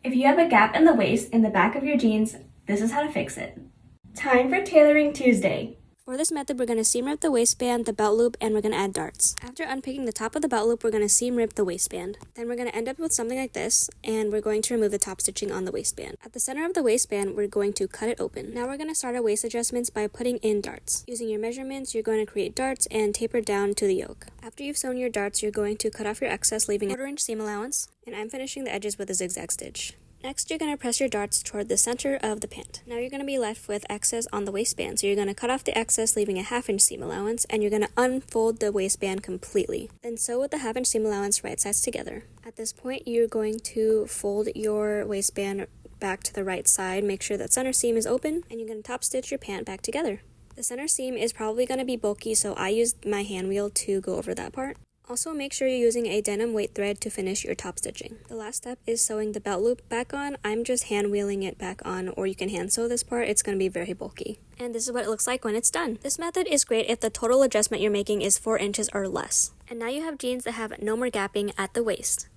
If you have a gap in the waist in the back of your jeans, this is how to fix it. Time for Tailoring Tuesday. For this method, we're going to seam rip the waistband, the belt loop, and we're going to add darts. After unpicking the top of the belt loop, we're going to seam rip the waistband. Then we're going to end up with something like this, and we're going to remove the top stitching on the waistband. At the center of the waistband, we're going to cut it open. Now we're going to start our waist adjustments by putting in darts. Using your measurements, you're going to create darts and taper down to the yoke. After you've sewn your darts, you're going to cut off your excess, leaving a 1/4 inch seam allowance, and I'm finishing the edges with a zigzag stitch. Next, you're going to press your darts toward the center of the pant. Now you're going to be left with excess on the waistband, so you're going to cut off the excess, leaving a 1/2 inch seam allowance, and you're going to unfold the waistband completely. Then sew with the 1/2 inch seam allowance right sides together. At this point, you're going to fold your waistband back to the right side, make sure that center seam is open, and you're going to top stitch your pant back together. The center seam is probably going to be bulky, so I used my hand wheel to go over that part. Also, make sure you're using a denim weight thread to finish your top stitching. The last step is sewing the belt loop back on. I'm just hand wheeling it back on, or you can hand sew this part. It's going to be very bulky. And this is what it looks like when it's done. This method is great if the total adjustment you're making is 4 inches or less. And now you have jeans that have no more gapping at the waist.